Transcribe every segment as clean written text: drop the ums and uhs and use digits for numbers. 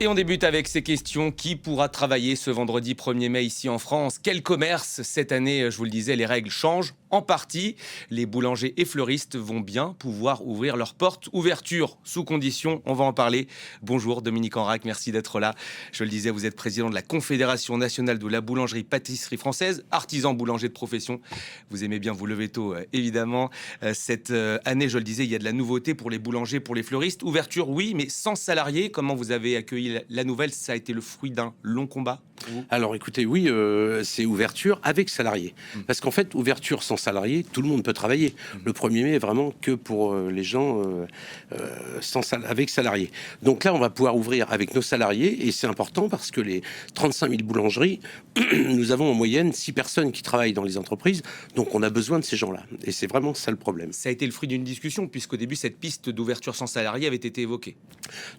Et on débute avec ces questions. Qui pourra travailler ce vendredi 1er mai ici en France? Quel commerce? Cette année, je vous le disais, les règles changent en partie. Les boulangers et fleuristes vont bien pouvoir ouvrir leurs portes. Ouverture sous condition, on va en parler. Bonjour Dominique Enrac, merci d'être là. Je le disais, vous êtes président de la Confédération nationale de la boulangerie-pâtisserie française, artisan boulanger de profession. Vous aimez bien vous lever tôt, évidemment. Cette année, je le disais, il y a de la nouveauté pour les boulangers, pour les fleuristes. Ouverture, oui, mais sans salariés. Comment vous avez accueilli la nouvelle? Ça a été le fruit d'un long combat? Alors écoutez, oui, c'est ouverture avec salariés. Parce qu'en fait, ouverture sans salariés, tout le monde peut travailler. Le 1er mai est vraiment que pour les gens avec salariés. Donc là, on va pouvoir ouvrir avec nos salariés et c'est important parce que les 35 000 boulangeries, nous avons en moyenne 6 personnes qui travaillent dans les entreprises. Donc on a besoin de ces gens-là. Et c'est vraiment ça le problème. Ça a été le fruit d'une discussion puisqu'au début, cette piste d'ouverture sans salariés avait été évoquée.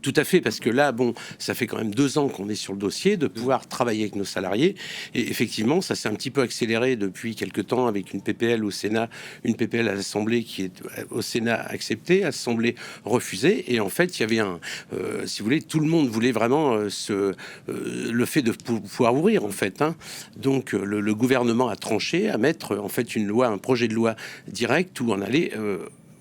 Tout à fait, parce que là, bon, ça fait quand même 2 ans qu'on est sur le dossier de pouvoir travailler avec nos salariés. Et effectivement, ça s'est un petit peu accéléré depuis quelques temps avec une PPL au Sénat, une PPL à l'Assemblée qui est au Sénat acceptée, à l'Assemblée refusée. Et en fait, il y avait si vous voulez, tout le monde voulait vraiment le fait de pouvoir ouvrir, en fait. Donc, le gouvernement a tranché à mettre, en fait, une loi, un projet de loi direct où on allait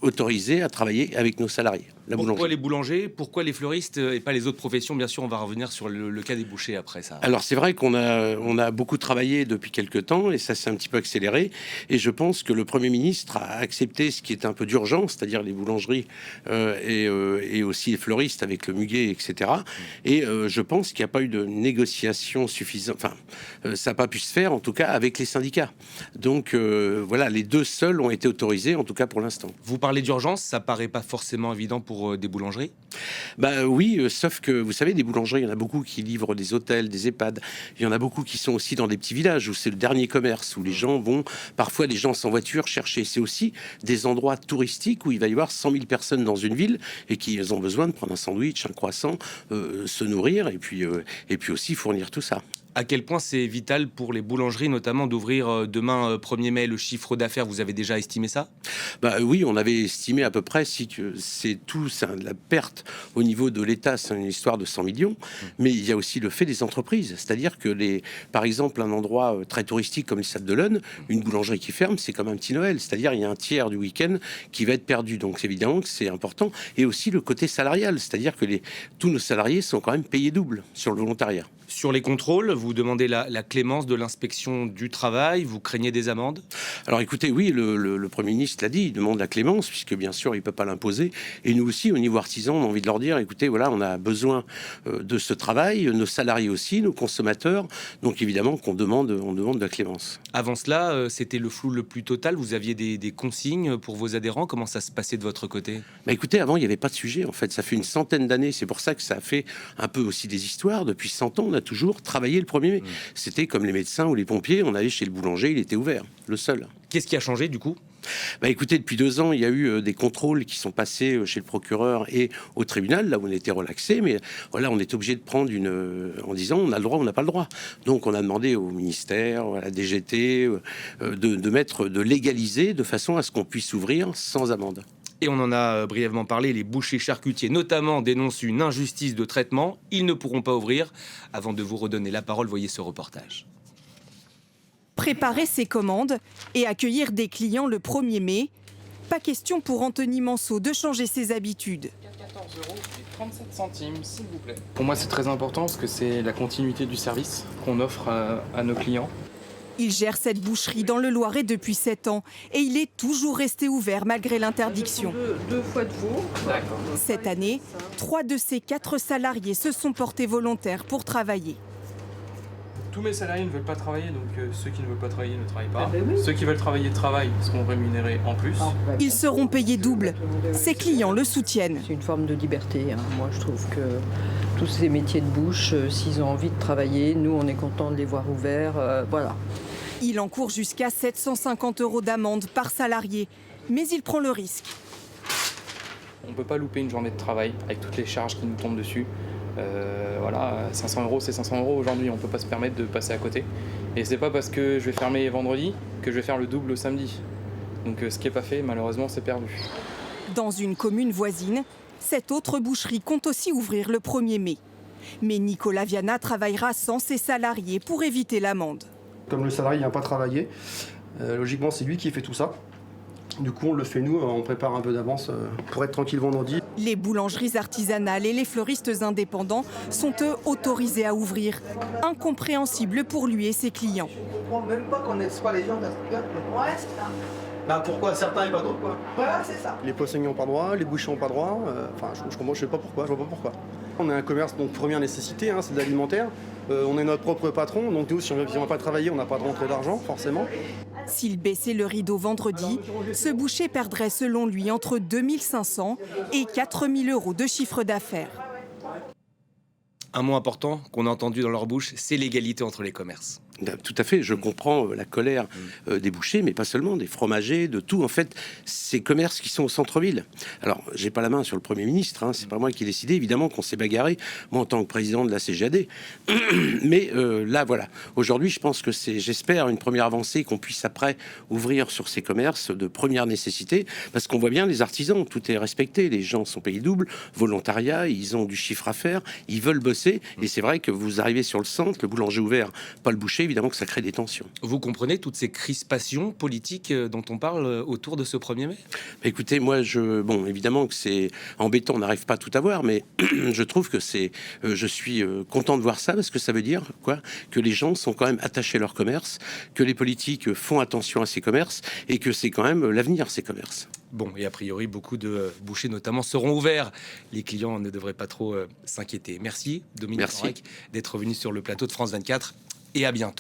autoriser à travailler avec nos salariés. Pourquoi les boulangers? Pourquoi les fleuristes et pas les autres professions? Bien sûr, on va revenir sur le cas des bouchers après ça. Alors c'est vrai qu'on a beaucoup travaillé depuis quelques temps et ça s'est un petit peu accéléré. Et je pense que le Premier ministre a accepté ce qui était un peu d'urgence, c'est-à-dire les boulangeries et aussi les fleuristes avec le muguet, etc. Et je pense qu'il n'y a pas eu de négociation suffisante. Enfin, ça n'a pas pu se faire, en tout cas, avec les syndicats. Donc voilà, les 2 seuls ont été autorisés, en tout cas pour l'instant. Vous parlez d'urgence, ça paraît pas forcément évident pour des boulangeries? Bah oui, sauf que vous savez, des boulangeries, il y en a beaucoup qui livrent des hôtels, des EHPAD. Il y en a beaucoup qui sont aussi dans des petits villages où c'est le dernier commerce, où les gens vont, parfois des gens sans voiture, chercher. C'est aussi des endroits touristiques où il va y avoir 100 000 personnes dans une ville et qui ont besoin de prendre un sandwich, un croissant, se nourrir et puis aussi fournir tout ça. À quel point c'est vital pour les boulangeries, notamment d'ouvrir demain 1er mai? Le chiffre d'affaires, vous avez déjà estimé ça? Bah oui, on avait estimé à peu près que c'est la perte au niveau de l'État, c'est une histoire de 100 millions. Mais il y a aussi le fait des entreprises, c'est-à-dire que par exemple, un endroit très touristique comme les Sables d'Olonne, une boulangerie qui ferme, c'est comme un petit Noël, c'est-à-dire il y a un tiers du week-end qui va être perdu. Donc évidemment que c'est important. Et aussi le côté salarial, c'est-à-dire que tous nos salariés sont quand même payés double sur le volontariat. Sur les contrôles, vous demandez la clémence de l'inspection du travail, vous craignez des amendes? Alors écoutez, oui, le Premier ministre l'a dit, il demande la clémence, puisque bien sûr, il ne peut pas l'imposer. Et nous aussi, au niveau artisan, on a envie de leur dire, écoutez, voilà, on a besoin de ce travail, nos salariés aussi, nos consommateurs. Donc évidemment on demande de la clémence. Avant cela, c'était le flou le plus total. Vous aviez des consignes pour vos adhérents? Comment ça se passait de votre côté? Bah écoutez, avant, il n'y avait pas de sujet, en fait. Ça fait une centaine d'années. C'est pour ça que ça a fait un peu aussi des histoires. Depuis 100 ans, on a toujours travaillé le 1er mai. C'était comme les médecins ou les pompiers. On allait chez le boulanger, il était ouvert, le seul. Qu'est-ce qui a changé, du coup? Bah écoutez, depuis 2 ans, il y a eu des contrôles qui sont passés chez le procureur et au tribunal, là où on était relaxé, mais voilà, on est obligé de prendre en disant on a le droit, on n'a pas le droit. Donc on a demandé au ministère, à la DGT, de légaliser de façon à ce qu'on puisse ouvrir sans amende. Et on en a brièvement parlé, les bouchers charcutiers notamment dénoncent une injustice de traitement. Ils ne pourront pas ouvrir. Avant de vous redonner la parole, voyez ce reportage. Préparer ses commandes et accueillir des clients le 1er mai. Pas question pour Anthony Manceau de changer ses habitudes. 14 € et 37 centimes, s'il vous plaît. Pour moi, c'est très important parce que c'est la continuité du service qu'on offre à nos clients. Il gère cette boucherie dans le Loiret depuis 7 ans et il est toujours resté ouvert malgré l'interdiction. Deux fois de veau. D'accord. Cette année, 3 de ses 4 salariés se sont portés volontaires pour travailler. Tous mes salariés ne veulent pas travailler, donc ceux qui ne veulent pas travailler ne travaillent pas. Ben oui. Ceux qui veulent travailler travaillent, seront rémunérés en plus. Ils seront payés double. Ses clients le soutiennent. C'est une forme de liberté. Moi, je trouve que tous ces métiers de bouche, s'ils ont envie de travailler, nous, on est content de les voir ouverts. Voilà. Il encourt jusqu'à 750 € d'amende par salarié, mais il prend le risque. On ne peut pas louper une journée de travail avec toutes les charges qui nous tombent dessus. Voilà, 500 €, c'est 500 € aujourd'hui, on ne peut pas se permettre de passer à côté. Et c'est pas parce que je vais fermer vendredi que je vais faire le double le samedi. Donc ce qui n'est pas fait, malheureusement, c'est perdu. Dans une commune voisine, cette autre boucherie compte aussi ouvrir le 1er mai. Mais Nicolas Viana travaillera sans ses salariés pour éviter l'amende. Comme le salarié n'a pas travaillé, logiquement c'est lui qui fait tout ça. Du coup on le fait nous, on prépare un peu d'avance pour être tranquille vendredi. Les boulangeries artisanales et les fleuristes indépendants sont eux autorisés à ouvrir. Incompréhensible pour lui et ses clients. Je comprends même pas qu'on n'aide pas les gens. Ouais, c'est ça. Bah pourquoi certains et pas d'autres quoi? Voilà, c'est ça. Les poissonniers n'ont pas droit, les bouchers n'ont pas droit. Je sais pas pourquoi, je vois pas pourquoi. On est un commerce donc première nécessité, c'est de l'alimentaire. On est notre propre patron, donc nous si on ne va pas travailler, on n'a pas de rentrée d'argent forcément. S'il baissait le rideau vendredi, ce boucher perdrait selon lui entre 2 500 et 4 000 euros de chiffre d'affaires. Un mot important qu'on a entendu dans leur bouche, c'est l'égalité entre les commerces. Tout à fait, je comprends la colère des bouchers, mais pas seulement, des fromagers, de tout. En fait, ces commerces qui sont au centre-ville. Alors, j'ai pas la main sur le Premier ministre, c'est pas moi qui ai décidé. Évidemment qu'on s'est bagarré, moi en tant que président de la CGAD. Mais là, voilà. Aujourd'hui, je pense que c'est, j'espère, une première avancée qu'on puisse après ouvrir sur ces commerces de première nécessité, parce qu'on voit bien les artisans, tout est respecté, les gens sont payés double, volontariat, ils ont du chiffre à faire, ils veulent bosser. Et c'est vrai que vous arrivez sur le centre, le boulanger ouvert, pas le boucher, évidemment que ça crée des tensions. Vous comprenez toutes ces crispations politiques dont on parle autour de ce 1er mai ? Écoutez, moi, bon, évidemment que c'est embêtant, on n'arrive pas à tout avoir, mais je trouve que je suis content de voir ça, parce que ça veut dire quoi ? Que les gens sont quand même attachés à leur commerce, que les politiques font attention à ces commerces, et que c'est quand même l'avenir, ces commerces. Bon, et a priori, beaucoup de bouchers notamment seront ouverts. Les clients ne devraient pas trop s'inquiéter. Merci, Dominique Henrec, d'être venu sur le plateau de France 24, et à bientôt.